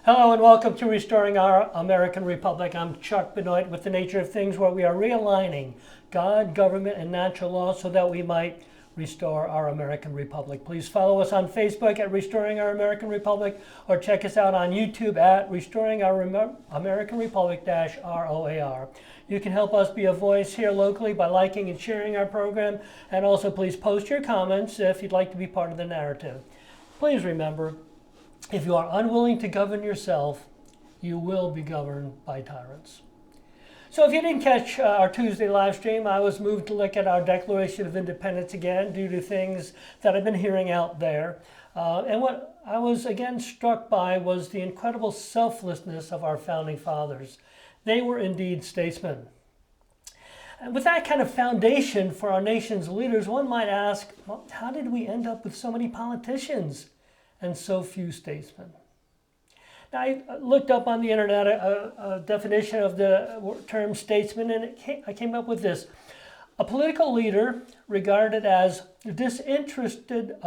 Hello and welcome to Restoring Our American Republic. I'm Chuck Benoit with The Nature of Things, where we are realigning God, government, and natural law so that we might restore our American Republic. Please follow us on Facebook at Restoring Our American Republic or check us out on YouTube at Restoring Our American Republic ROAR. You can help us be a voice here locally by liking and sharing our program, and also please post your comments if you'd like to be part of the narrative. Please remember, if you are unwilling to govern yourself, you will be governed by tyrants. So if you didn't catch our Tuesday live stream, I was moved to look at our Declaration of Independence again due to things that I've been hearing out there. And what I was again struck by was the incredible selflessness of our founding fathers. They were indeed statesmen. And with that kind of foundation for our nation's leaders, one might ask, well, how did we end up with so many politicians and so few statesmen? Now, I looked up on the internet a definition of the term statesman, and I came up with this: a political leader regarded as a disinterested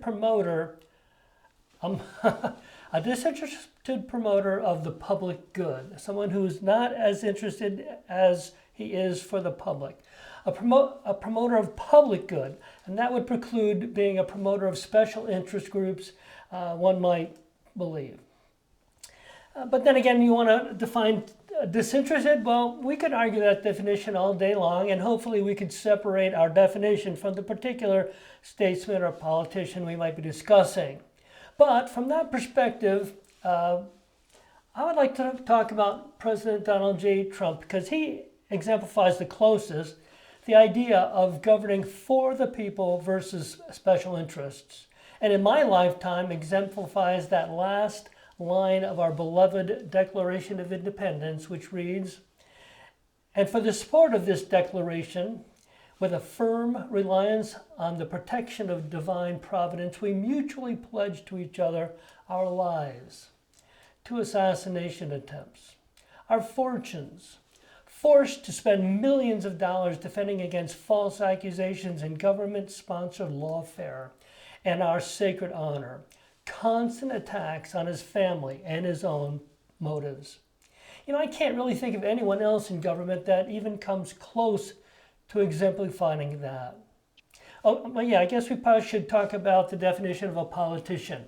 promoter, a disinterested promoter of the public good, someone who is not as interested as he is for the public. A promoter of public good, and that would preclude being a promoter of special interest groups, one might believe. But then again, you want to define disinterested? Well, we could argue that definition all day long, and hopefully we could separate our definition from the particular statesman or politician we might be discussing. But from that perspective, I would like to talk about President Donald J. Trump, because he exemplifies the closest the idea of governing for the people versus special interests. And in my lifetime exemplifies that last line of our beloved Declaration of Independence, which reads, "And for the support of this declaration, with a firm reliance on the protection of divine providence, we mutually pledge to each other our lives, to assassination attempts, our fortunes, forced to spend millions of dollars defending against false accusations and government-sponsored lawfare, and our sacred honor, constant attacks on his family and his own motives." You know, I can't really think of anyone else in government that even comes close to exemplifying that. Oh, well, yeah, I guess we probably should talk about the definition of a politician: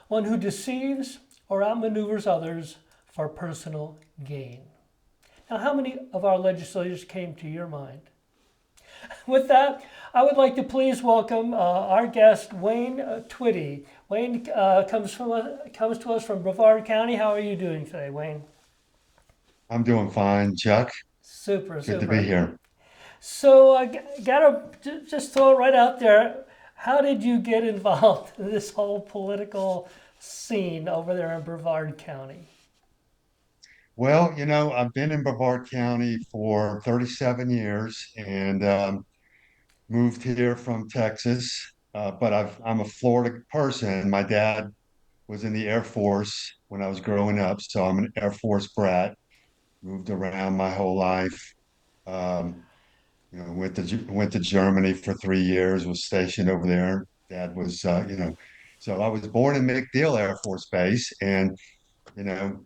one who deceives or outmaneuvers others for personal gain. Now, how many of our legislators came to your mind? With that, I would like to please welcome our guest, Wayne Twiddy. Wayne comes to us from Brevard County. How are you doing today, Wayne? I'm doing fine, Chuck. Super, Good to be super. here. So I gotta just throw it right out there. How did you get involved in this whole political scene over there in Brevard County? Well, I've been in Brevard County for 37 years and moved here from Texas. But I'm a Florida person. My dad was in the Air Force when I was growing up, so I'm an Air Force brat. Moved around my whole life. Um, went to Germany for 3 years. Was stationed over there. Dad was, so I was born in MacDill Air Force Base, and you know,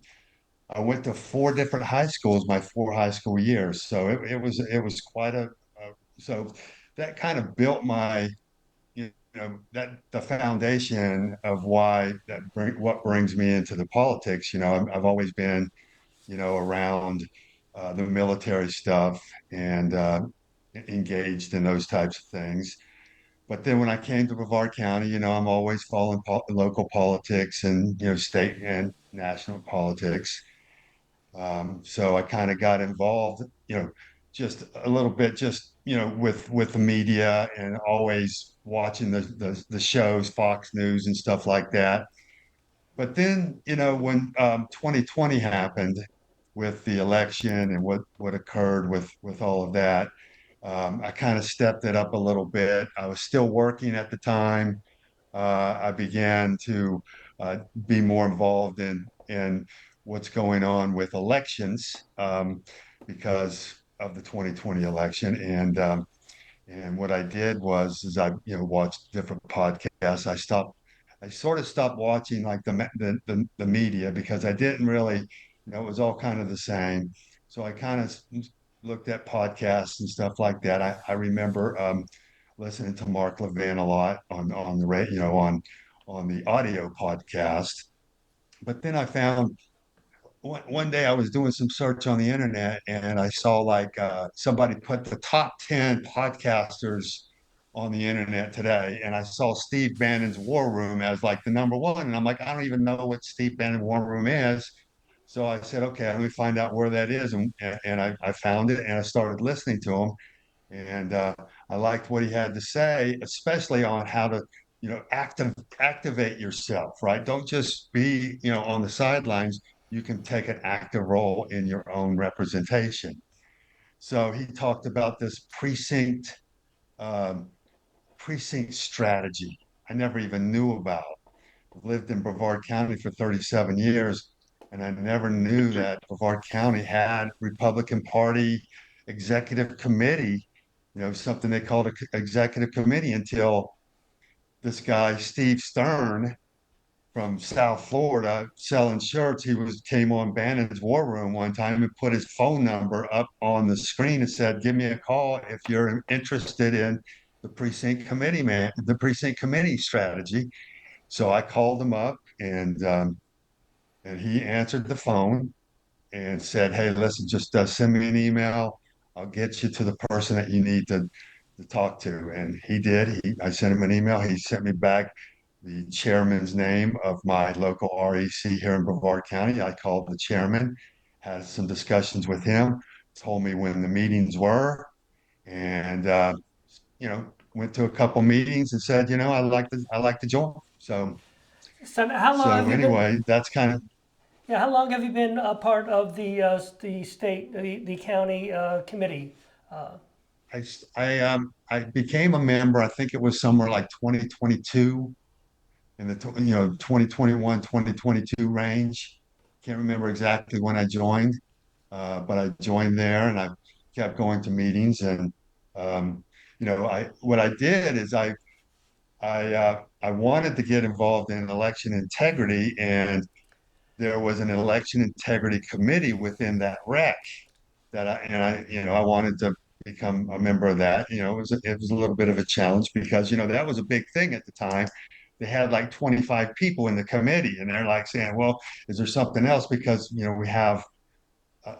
I went to four different high schools my four high school years. So it was quite so that kind of built my that the foundation of what brings me into the politics. I've always been around the military stuff and engaged in those types of things. But then when I came to Brevard County, I'm always following local politics and state and national politics. So I kind of got involved, just a little bit, just with the media and always watching the shows, Fox News and stuff like that. But then, when 2020 happened with the election and what occurred with all of that, I kind of stepped it up a little bit. I was still working at the time. I began to be more involved in what's going on with elections because of the 2020 election. And what I did was, is I watched different podcasts. I stopped I sort of stopped watching like the media because I didn't really, it was all kind of the same. So I kind of looked at podcasts and stuff like that. I remember listening to Mark Levin a lot on the radio, on the audio podcast. But then I found one day I was doing some search on the internet and I saw like somebody put the top 10 podcasters on the internet today. And I saw Steve Bannon's War Room as like the number one. And I'm like, I don't even know what Steve Bannon War Room is. So I said, okay, let me find out where that is. And I found it and I started listening to him. And I liked what he had to say, especially on how to, activate yourself, right? Don't just be, on the sidelines. You can take an active role in your own representation. So he talked about this um, precinct strategy. I never even knew about. I've lived in Brevard County for 37 years, and I never knew that Brevard County had Republican Party executive committee, something they called an executive committee until this guy, Steve Stern from South Florida, selling shirts. Came on Bannon's War Room one time and put his phone number up on the screen and said, "Give me a call if you're interested in the precinct committee strategy." So I called him up and he answered the phone and said, "Hey, listen, just send me an email. I'll get you to the person that you need to talk to." And he did. I sent him an email. He sent me back the chairman's name of my local REC here in Brevard County. I called the chairman, had some discussions with him, told me when the meetings were, and went to a couple meetings and said, I like to join. So how long So have you been? anyway, that's kind of Yeah, how long have you been a part of the state the county committee? I became a member. I think it was somewhere like 2022 in the 2021 2022 range. Can't remember exactly when I joined, but I joined there and I kept going to meetings. And I what I did is I wanted to get involved in election integrity, and there was an election integrity committee within that rec I wanted to become a member of that. It was a little bit of a challenge because that was a big thing at the time. They had like 25 people in the committee, and they're like saying, "Well, is there something else?" Because we have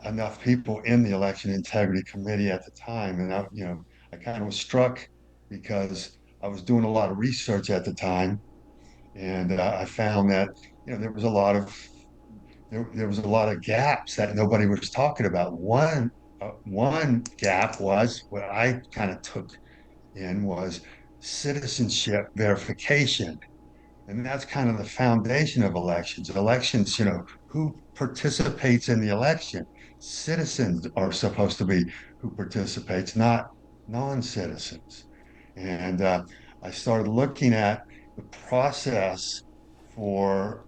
enough people in the election integrity committee at the time, and I kind of was struck because I was doing a lot of research at the time, and I found that there was a lot of gaps that nobody was talking about. One gap was what I kind of took in was citizenship verification. And that's kind of the foundation of elections. Elections, who participates in the election? Citizens are supposed to be who participates, not non-citizens. And I started looking at the process for,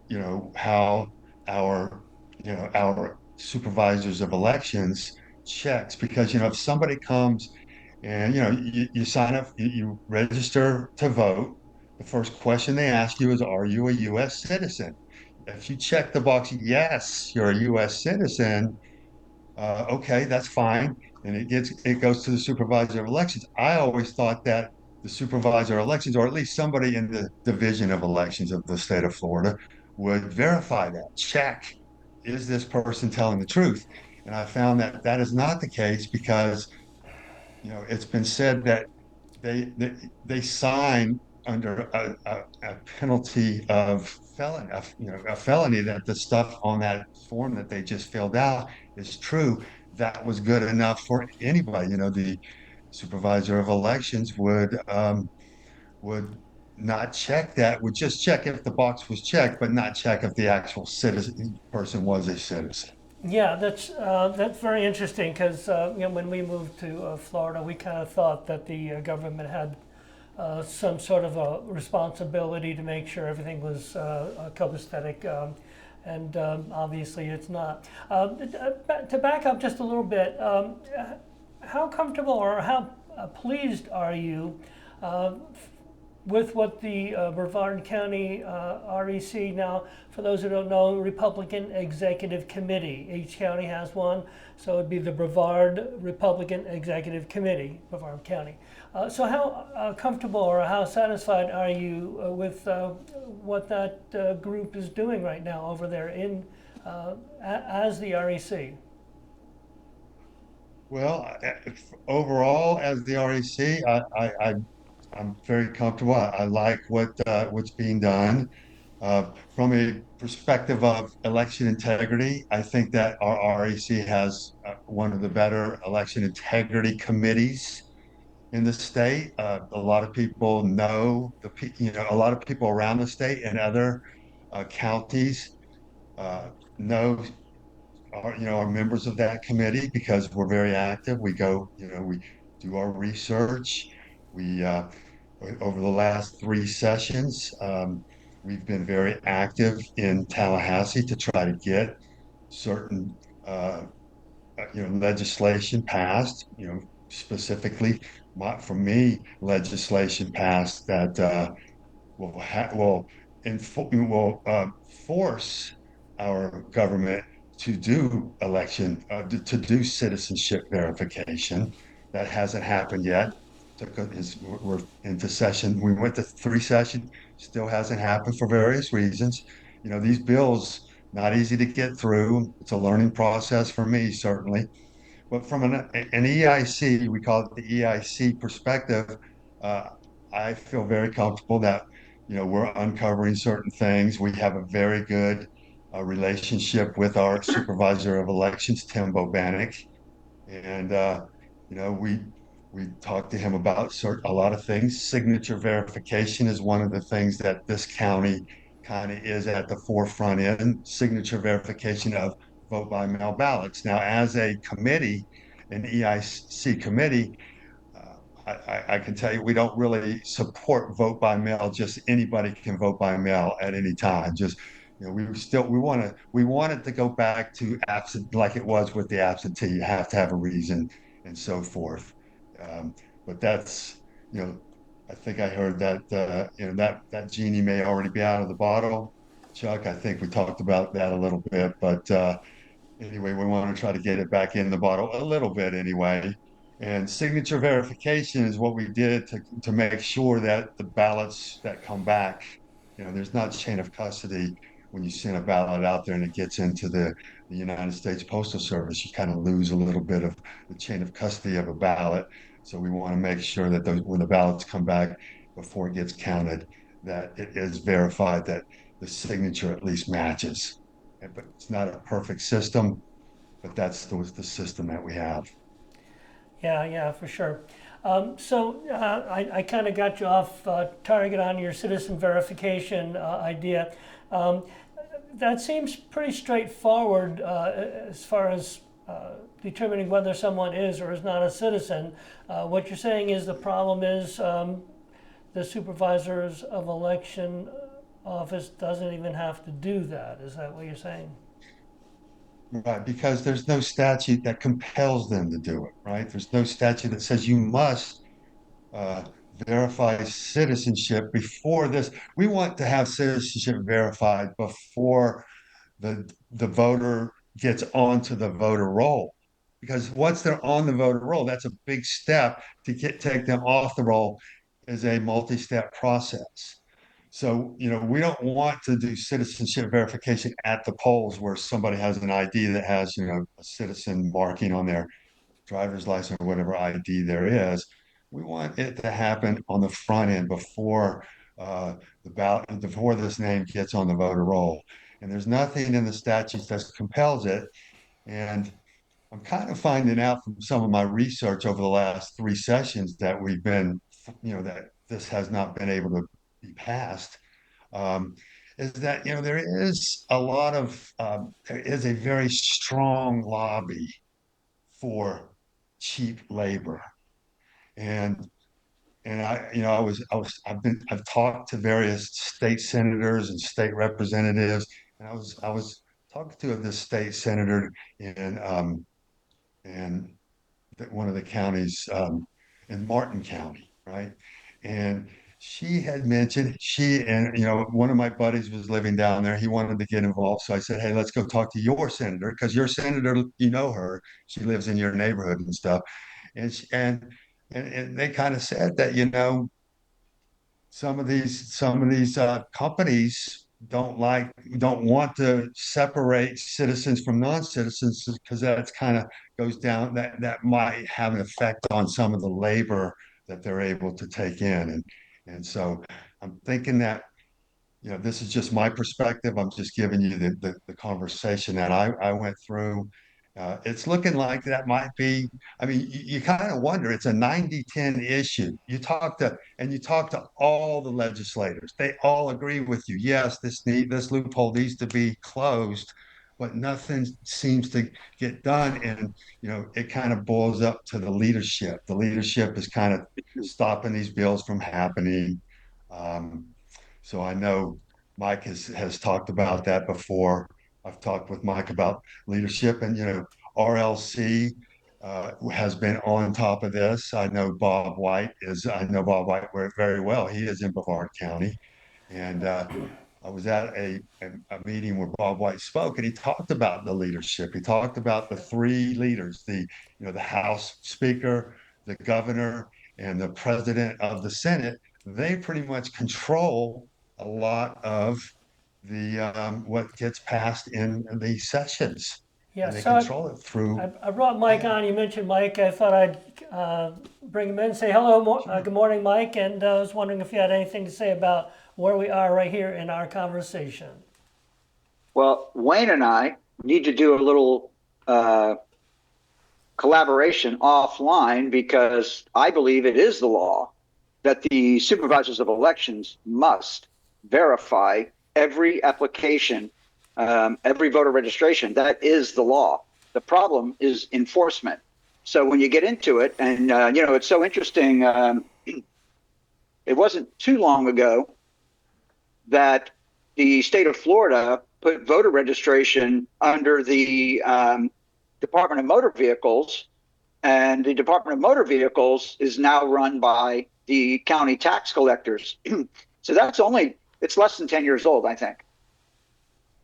how our, our supervisors of elections checks, because, if somebody comes and, you sign up, you register to vote, the first question they ask you is, are you a U.S. citizen? If you check the box, yes, you're a U.S. citizen, okay, that's fine. And it goes to the supervisor of elections. I always thought that the supervisor of elections, or at least somebody in the division of elections of the state of Florida, would verify that, check, is this person telling the truth? And I found that that is not the case because it's been said that they sign under a penalty of a felony, that the stuff on that form that they just filled out is true. That was good enough for anybody. The supervisor of elections would not check that, would just check if the box was checked, but not check if the actual citizen person was a citizen. Yeah, that's very interesting because when we moved to Florida, we kind of thought that the government had some sort of a responsibility to make sure everything was copacetic, and obviously it's not. To back up just a little bit, how comfortable or how pleased are you uh, with what the Brevard County REC now, for those who don't know, Republican Executive Committee. Each county has one, so it'd be the Brevard Republican Executive Committee, Brevard County. So how comfortable or how satisfied are you with what that group is doing right now over there in as the REC? Well, overall, as the REC, I'm very comfortable. I like what's being done. From a perspective of election integrity, I think that our REC has one of the better election integrity committees in the state. A lot of people know a lot of people around the state and other counties uh, know are members of that committee because we're very active. We go, we do our research. We over the last three sessions, we've been very active in Tallahassee to try to get certain legislation passed. Specifically, for me, legislation passed that will force our government to do to do citizenship verification. That hasn't happened yet. We're into session. We went to three sessions, still hasn't happened for various reasons. These bills not easy to get through. It's a learning process for me, certainly. But from an EIC, we call it the EIC perspective, uh, I feel very comfortable that, we're uncovering certain things. We have a very good relationship with our supervisor of elections, Tim Bobanek. And, we talked to him about a lot of things. Signature verification is one of the things that this county kind of is at the forefront in, signature verification of vote by mail ballots. Now, as a committee, an EIC committee, I can tell you we don't really support vote by mail. Just anybody can vote by mail at any time. Just we want it to go back to absent like it was with the absentee. You have to have a reason and so forth. Um, but that's you know I think I heard that that genie may already be out of the bottle. Chuck, I think we talked about that a little bit, but anyway, we want to try to get it back in the bottle a little bit anyway. And signature verification is what we did to make sure that the ballots that come back, there's not chain of custody when you send a ballot out there and it gets into the United States Postal Service. You kind of lose a little bit of the chain of custody of a ballot. So we want to make sure that when the ballots come back before it gets counted, that it is verified that the signature at least matches. But it's not a perfect system, but that's the system that we have. Yeah, yeah, for sure. I kind of got you off target on your citizen verification idea. Um, that seems pretty straightforward as far as determining whether someone is or is not a citizen. What you're saying is the problem is the supervisors of election office doesn't even have to do that. Is that what you're saying? Right, because there's no statute that compels them to do it, right? There's no statute that says you must uh, verify citizenship before this. We want to have citizenship verified before the voter gets onto the voter roll. Because once they're on the voter roll, that's a big step to take them off the roll is a multi-step process. So, we don't want to do citizenship verification at the polls where somebody has an ID that has, a citizen marking on their driver's license or whatever ID there is. We want it to happen on the front end the ballot, before this name gets on the voter roll. And there's nothing in the statutes that compels it. And I'm kind of finding out from some of my research over the last three sessions that that this has not been able to be passed. Um, is that, there is a very strong lobby for cheap labor. And I've talked to various state senators and state representatives, and I was talking to this state senator in in one of the counties in Martin County, right? And she had mentioned she and one of my buddies was living down there. He wanted to get involved, so I said, "Hey, let's go talk to your senator because your senator, you know her. She lives in your neighborhood and stuff." And she, and they kind of said that some of these companies don't want to separate citizens from non-citizens because that's kind of goes down that might have an effect on some of the labor that they're able to take in and so I'm thinking that this is just my perspective. I'm just giving you the conversation that I went through. It's looking like that might be, I mean, you kind of wonder, it's a 90-10 issue. You talk to all the legislators. They all agree with you. Yes, this loophole needs to be closed, but nothing seems to get done. And, it kind of boils up to the leadership. The leadership is kind of stopping these bills from happening. Um, so I know Mike has talked about that before. I've talked with Mike about leadership, and RLC has been on top of this. I know Bob White very well. He is in Brevard County, and I was at a meeting where Bob White spoke, and he talked about the leadership. He talked about the three leaders: the House Speaker, the governor, and the president of the Senate. They pretty much control a lot of the what gets passed in the sessions, Yeah, and they so control it through. I brought Mike Yeah, on. You mentioned Mike. I thought I'd bring him in, say hello, sure. good morning, Mike, and I was wondering if you had anything to say about where we are right here in our conversation. Well, Wayne and I need to do a little collaboration offline because I believe it is the law that the supervisors of elections must verify every application, every voter registration. That is the law. The problem is enforcement. So when you get into it, and it's so interesting. It wasn't too long ago that the state of Florida put voter registration under the Department of Motor Vehicles, and the Department of Motor Vehicles is now run by the county tax collectors. So it's less than 10 years old, I think.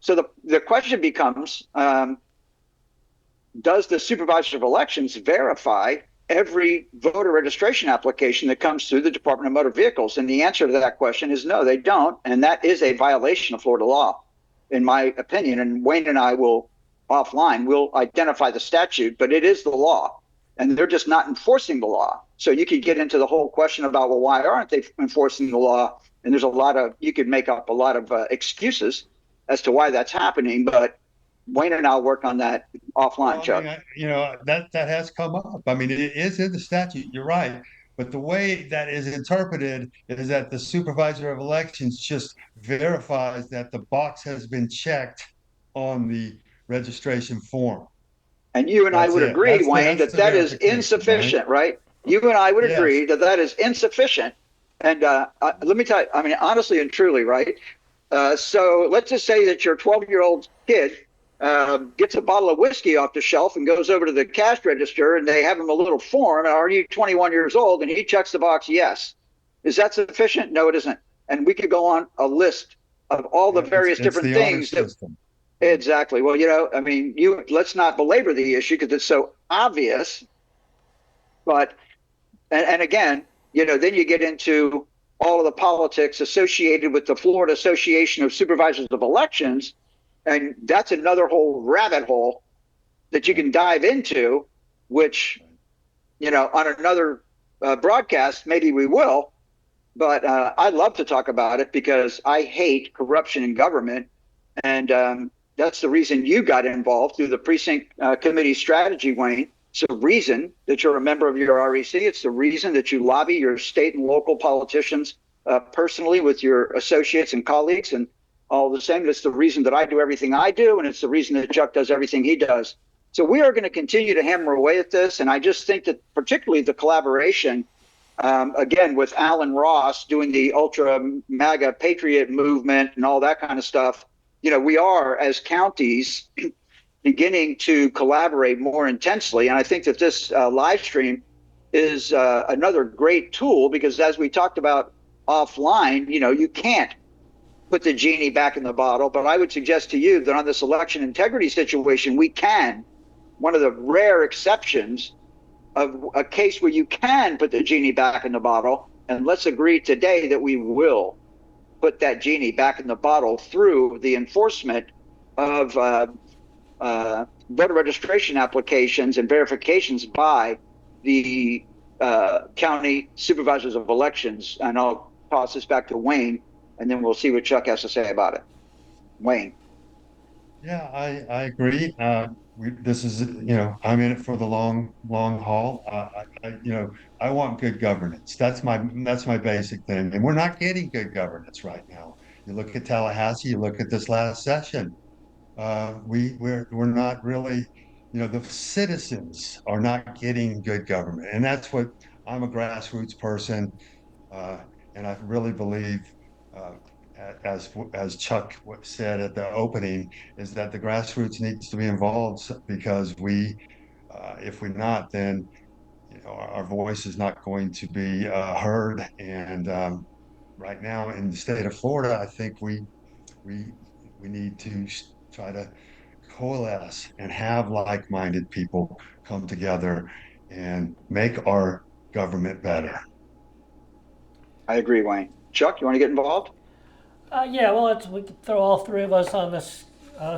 So the question becomes, does the supervisor of elections verify every voter registration application that comes through the Department of Motor Vehicles? And the answer to that question is no, they don't. And that is a violation of Florida law, in my opinion. And Wayne and I will identify the statute, but it is the law. And they're just not enforcing the law. So you could get into the whole question about, well, why aren't they enforcing the law? And you could make up a lot of excuses as to why that's happening. But Wayne and I'll work on that offline, Well, I Chuck. mean, that has come up. I mean, it is in the statute. You're right, but the way that is interpreted is that the supervisor of elections just verifies that the box has been checked on the registration form. And you and I That's would it. agree, That's the Wayne, that's that the that is verification, right? insufficient, right? You and I would Yes. agree that that is insufficient. And let me tell you, I mean, honestly and truly, right? So let's just say that your 12-year-old kid gets a bottle of whiskey off the shelf and goes over to the cash register, and they have him a little form. Are you 21 years old? And he checks the box, yes. Is that sufficient? No, it isn't. And we could go on a list of all the Yeah, it's various it's different the honor things that. system. Yeah. Exactly. Well, I mean, let's not belabor the issue because it's so obvious. But and again, then you get into all of the politics associated with the Florida Association of Supervisors of Elections, and that's another whole rabbit hole that you Right. can dive into, which on another broadcast maybe we will. But I'd love to talk about it because I hate corruption in government. And that's the reason you got involved through the precinct committee strategy, Wayne. It's the reason that you're a member of your REC. It's the reason that you lobby your state and local politicians personally with your associates and colleagues and all the same. It's the reason that I do everything I do, and it's the reason that Chuck does everything he does. So we are going to continue to hammer away at this. And I just think that particularly the collaboration, again, with Alan Ross doing the ultra MAGA patriot movement and all that kind of stuff, we are, as counties, beginning to collaborate more intensely. And I think that this live stream is another great tool because, as we talked about offline, you can't put the genie back in the bottle. But I would suggest to you that on this election integrity situation, we can. One of the rare exceptions of a case where you can put the genie back in the bottle. And let's agree today that we will put that genie back in the bottle through the enforcement of voter registration applications and verifications by the county supervisors of elections. And I'll toss this back to Wayne, and then we'll see what Chuck has to say about it. Wayne. Yeah, I agree. This is, I'm in it for the long haul. I want good governance. That's my basic thing. And we're not getting good governance right now. You look at Tallahassee, you look at this last session. We're not really, the citizens are not getting good government. And that's what I'm a grassroots person. Uh, and I really believe, uh, as Chuck said at the opening, is that the grassroots needs to be involved because if we're not, then our voice is not going to be heard. And right now in the state of Florida, I think we we need to try to coalesce and have like-minded people come together and make our government better. I agree, Wayne. Chuck, you want to get involved? Yeah, well, we could throw all three of us on this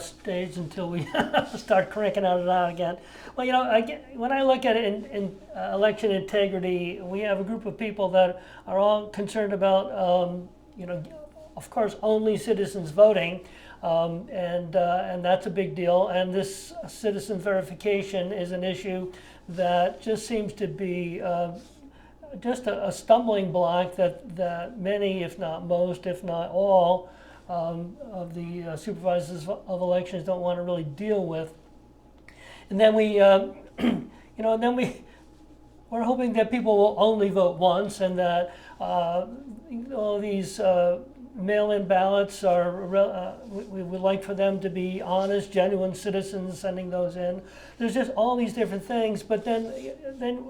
stage until we start cranking it out again. Well, when I look at it in election integrity, we have a group of people that are all concerned about, of course, only citizens voting, and that's a big deal. And this citizen verification is an issue that just seems to be just a stumbling block that many, if not most, if not all, of the supervisors of elections don't want to really deal with. And then we're hoping that people will only vote once, and that all these mail-in ballots are. We would like for them to be honest, genuine citizens sending those in. There's just all these different things, but then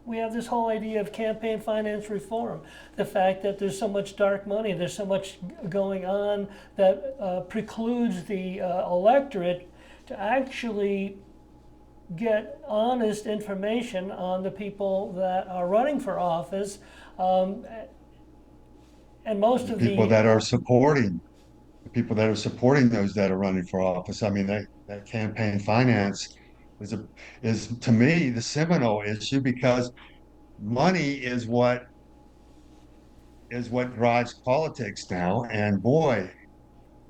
we have this whole idea of campaign finance reform. The fact that there's so much dark money, there's so much going on that precludes the electorate to actually get honest information on the people that are running for office. And most of the people that are supporting the people that are supporting those that are running for office. I mean, that campaign finance is to me the seminal issue because money is what drives politics now. And boy,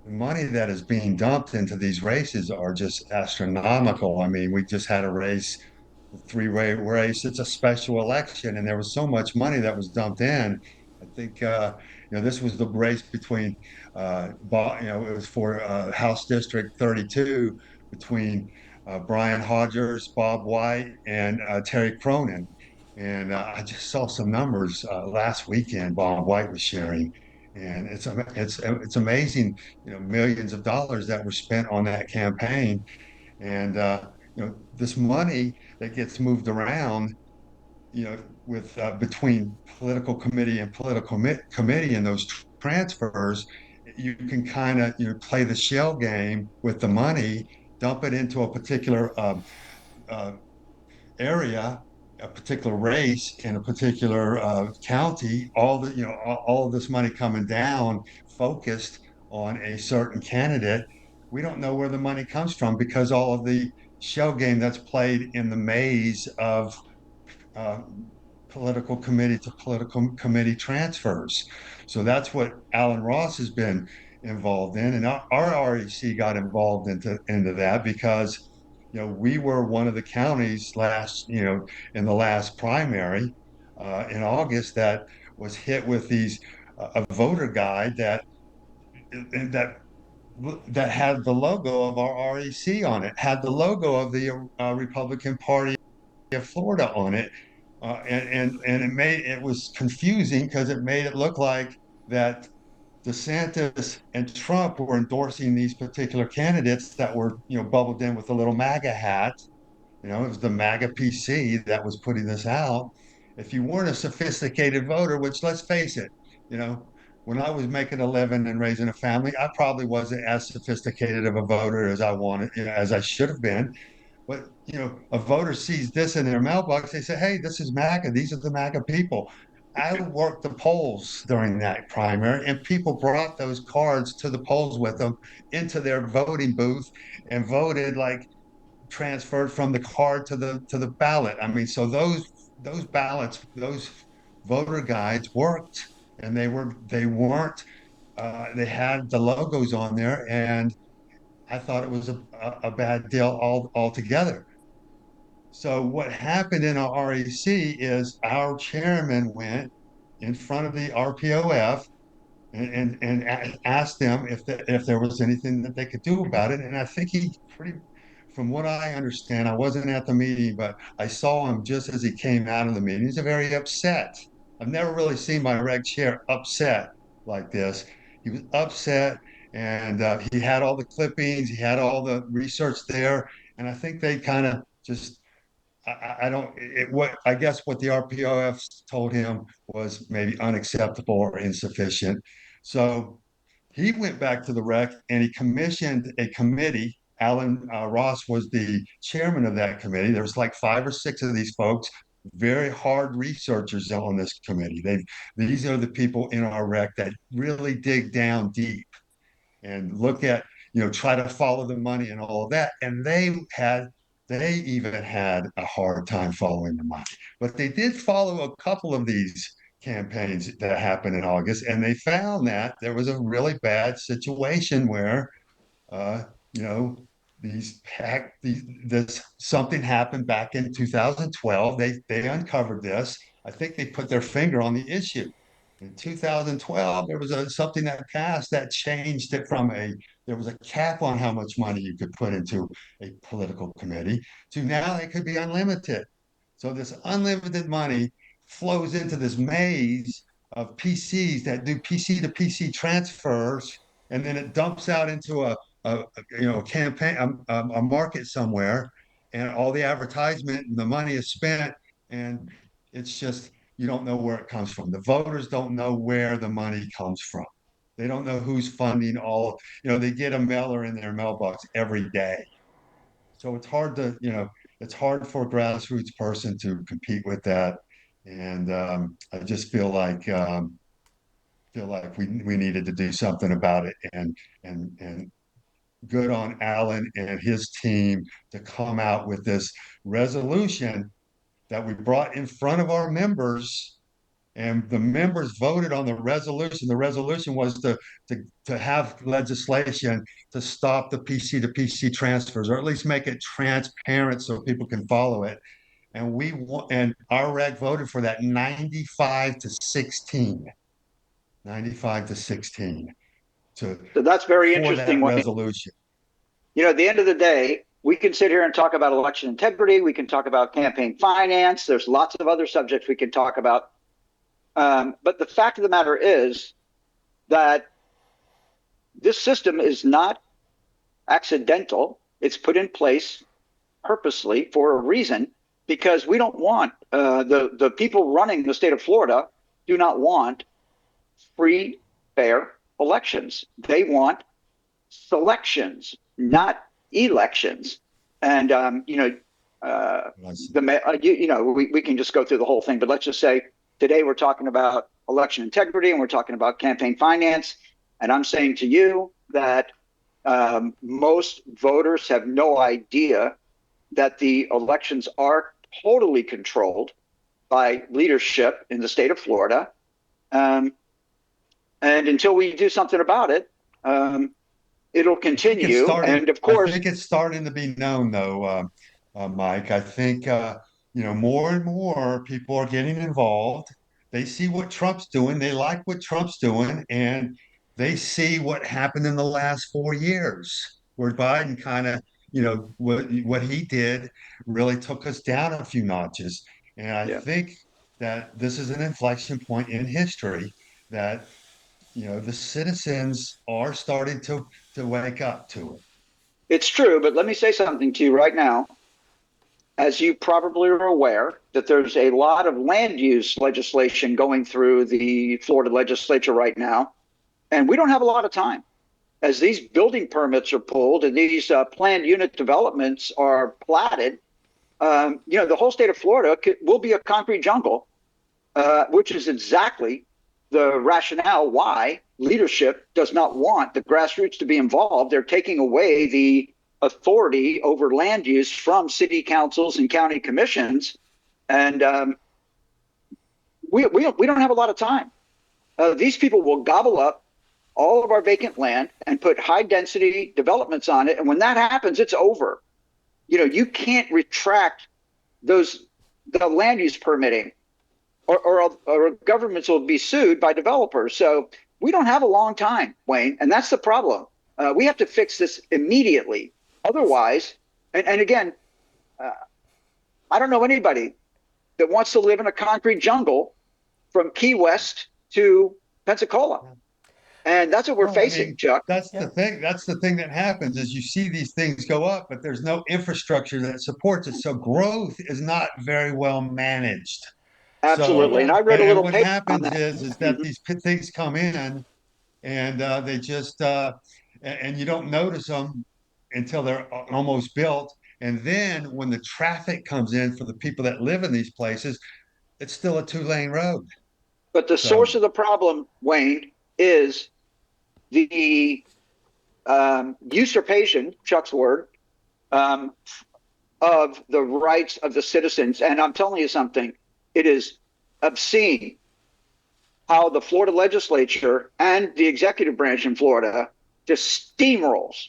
the money that is being dumped into these races are just astronomical. I mean, we just had a race, a three-way race. It's a special election, and there was so much money that was dumped in. I think this was the race between, it was for House District 32 between Brian Hodgers, Bob White, and Terry Cronin. And I just saw some numbers last weekend. Bob White was sharing, and it's amazing, millions of dollars that were spent on that campaign, and this money that gets moved around, with between political committee and political committee and those transfers, you can kind of play the shell game with the money, dump it into a particular uh, area, a particular race in a particular county, all of this money coming down, focused on a certain candidate. We don't know where the money comes from because all of the shell game that's played in the maze of uh, political committee to political committee transfers. So that's what Alan Ross has been involved in, and our REC got involved into that because we were one of the counties in the last primary in August that was hit with a voter guide that that had the logo of our REC on it, had the logo of the Republican Party of Florida on it, and it was confusing because it made it look like that DeSantis and Trump were endorsing these particular candidates that were bubbled in with a little MAGA hat. It was the MAGA PC that was putting this out. If you weren't a sophisticated voter, which let's face it, You know, when I was making a living and raising a family, I probably wasn't as sophisticated of a voter as I wanted, as I should have been. But a voter sees this in their mailbox, they say, "Hey, this is MAGA. These are the MAGA people." I worked the polls during that primary, and people brought those cards to the polls with them into their voting booth and voted, like transferred from the card to the ballot. I mean, so those ballots, those voter guides worked, and they weren't they had the logos on there, and I thought it was a bad deal altogether. So what happened in our REC is our chairman went in front of the RPOF and asked them if there was anything that they could do about it. And I think from what I understand, I wasn't at the meeting, but I saw him just as he came out of the meeting. He's very upset. I've never really seen my reg chair upset like this. He was upset, and he had all the clippings, he had all the research there, and I think they kind of just I don't what I guess what the RPOF told him was maybe unacceptable or insufficient. So he went back to the rec and he commissioned a committee. Alan Ross was the chairman of that committee. There was like 5 or 6 of these folks, very hard researchers on this committee. These are the people in our rec that really dig down deep and look at, try to follow the money and all of that. And they even had a hard time following the money. But they did follow a couple of these campaigns that happened in August, and they found that there was a really bad situation where, uh, you know, this something happened back in 2012. They uncovered this. I think they put their finger on the issue. In 2012, there was something that passed that changed it from there was a cap on how much money you could put into a political committee to now it could be unlimited. So this unlimited money flows into this maze of PCs that do PC to PC transfers, and then it dumps out into a campaign, a market somewhere, and all the advertisement and the money is spent, and it's just you don't know where it comes from. The voters don't know where the money comes from. They don't know who's funding all. They get a mailer in their mailbox every day, so it's hard for a grassroots person to compete with that. And I just feel like we needed to do something about it. And good on Alan and his team to come out with this resolution that we brought in front of our members, and the members voted on the resolution. The resolution was to have legislation to stop the PC to PC transfers, or at least make it transparent so people can follow it. And our reg voted for that 95 to 16, 95 to 16 to So that's very for interesting. that resolution. At the end of the day, we can sit here and talk about election integrity. We can talk about campaign finance. There's lots of other subjects we can talk about. But the fact of the matter is that this system is not accidental. It's put in place purposely for a reason, because we don't want the people running the state of Florida do not want free, fair elections. They want selections, not elections. And we can just go through the whole thing, but let's just say today we're talking about election integrity and we're talking about campaign finance. And I'm saying to you that most voters have no idea that the elections are totally controlled by leadership in the state of Florida. And until we do something about it, it'll continue. And of course, I think it's starting to be known, though, Mike. I think more and more people are getting involved. They see what Trump's doing. They like what Trump's doing, and they see what happened in the last 4 years, where Biden kind of, what he did really took us down a few notches. And I yeah, think that this is an inflection point in history that the citizens are starting to wake up to it. it's true. But let me say something to you right now. as you probably are aware, that there's a lot of land use legislation going through the Florida legislature right now, and we don't have a lot of time. As these building permits are pulled and these planned unit developments are platted, the whole state of Florida will be a concrete jungle, which is exactly the rationale why leadership does not want the grassroots to be involved. They're taking away the authority over land use from city councils and county commissions, and we don't have a lot of time. These people will gobble up all of our vacant land and put high density developments on it, and when that happens, it's over. You can't retract the land use permitting, or governments will be sued by developers. So we don't have a long time, Wayne, and that's the problem. We have to fix this immediately. Otherwise, and again, I don't know anybody that wants to live in a concrete jungle from Key West to Pensacola. And that's what we're facing, Chuck. That's the thing. That's the thing that happens is you see these things go up, but there's no infrastructure that supports it. So growth is not very well managed. Absolutely. So, and I read a little what paper happens on that. is that these things come in and they just and you don't notice them until they're almost built. And then when the traffic comes in for the people that live in these places, it's still a 2-lane road. But the source of the problem, Wayne, is the usurpation, Chuck's word, of the rights of the citizens. And I'm telling you something, it is obscene how the Florida legislature and the executive branch in Florida just steamrolls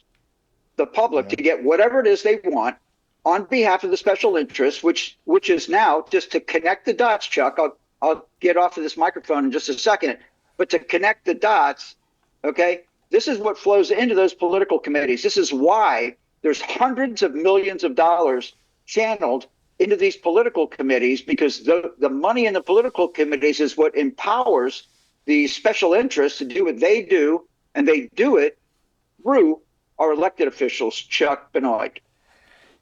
the public to get whatever it is they want on behalf of the special interests, which is now, just to connect the dots, Chuck, I'll get off of this microphone in just a second, but to connect the dots, okay, this is what flows into those political committees. This is why there's hundreds of millions of dollars channeled into these political committees, because the money in the political committees is what empowers the special interests to do what they do, and they do it through our elected officials, Chuck Benoit.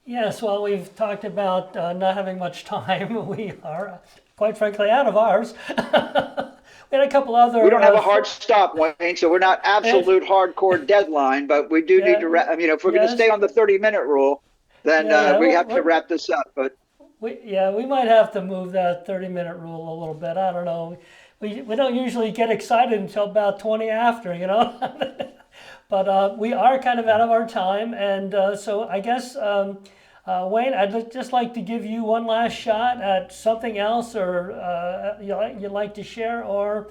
Yes, well, we've talked about not having much time. We are, quite frankly, out of ours. We had a couple other. We don't have a hard stop, Wayne, so we're not absolute hardcore deadline, but we do need to wrap. If we're going to stay on the 30-minute rule, then we have to wrap this up. But we might have to move that 30-minute rule a little bit. I don't know. We don't usually get excited until about 20 after, But we are kind of out of our time, and so I guess, Wayne, I'd just like to give you one last shot at something else, or you'd like to share, or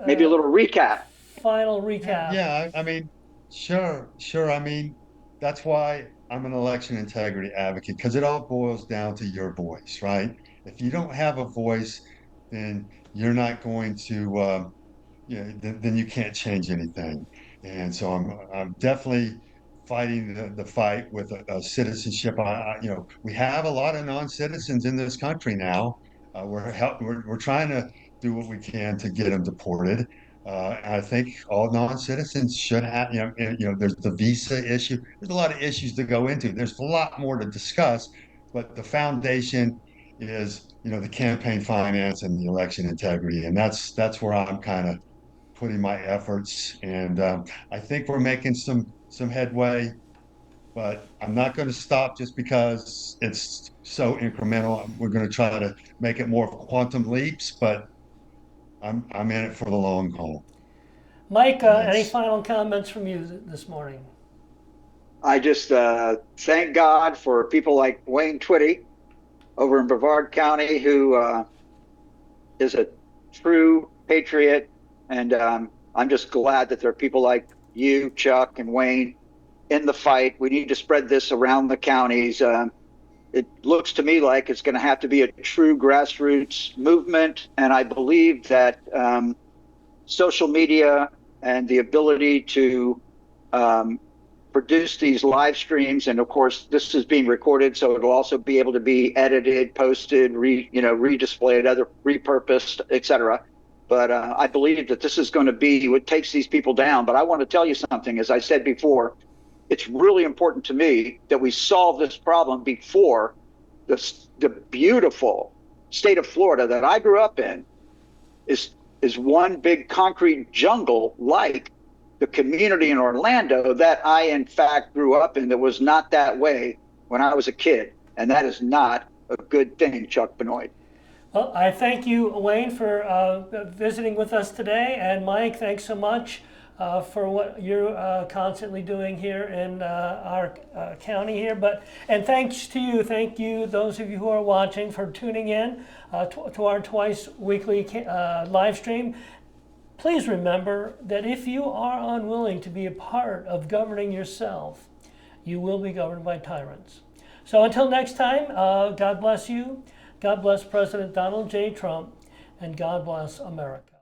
maybe a little recap. Final recap. Yeah, I mean, sure. I mean, that's why I'm an election integrity advocate, because it all boils down to your voice, right? If you don't have a voice, then you're not going to, then you can't change anything. And so I'm definitely fighting the fight with citizenship. We have a lot of non-citizens in this country now. We're trying to do what we can to get them deported. I think all non-citizens should have. There's the visa issue. There's a lot of issues to go into. There's a lot more to discuss, but the foundation is the campaign finance and the election integrity, and that's where I'm kind of putting my efforts, and I think we're making some headway, but I'm not going to stop just because it's so incremental. We're going to try to make it more of quantum leaps, but I'm in it for the long haul. Mike, any final comments from you this morning? I just thank God for people like Wayne Twiddy over in Brevard County, who is a true patriot. And I'm just glad that there are people like you, Chuck, and Wayne in the fight. We need to spread this around the counties. It looks to me like it's going to have to be a true grassroots movement. And I believe that social media and the ability to produce these live streams, and of course, this is being recorded, so it'll also be able to be edited, posted, redisplayed, repurposed, etc. But I believe that this is going to be what takes these people down. But I want to tell you something. As I said before, it's really important to me that we solve this problem before the beautiful state of Florida that I grew up in is one big concrete jungle, like the community in Orlando that I in fact grew up in, that was not that way when I was a kid. And that is not a good thing, Chuck Benoit. Well, I thank you, Wayne, for visiting with us today, and Mike, thanks so much for what you're constantly doing here in our county here. And thanks to you, thank you, those of you who are watching, for tuning in to our twice weekly live stream. Please remember that if you are unwilling to be a part of governing yourself, you will be governed by tyrants. So until next time, God bless you. God bless President Donald J. Trump, and God bless America.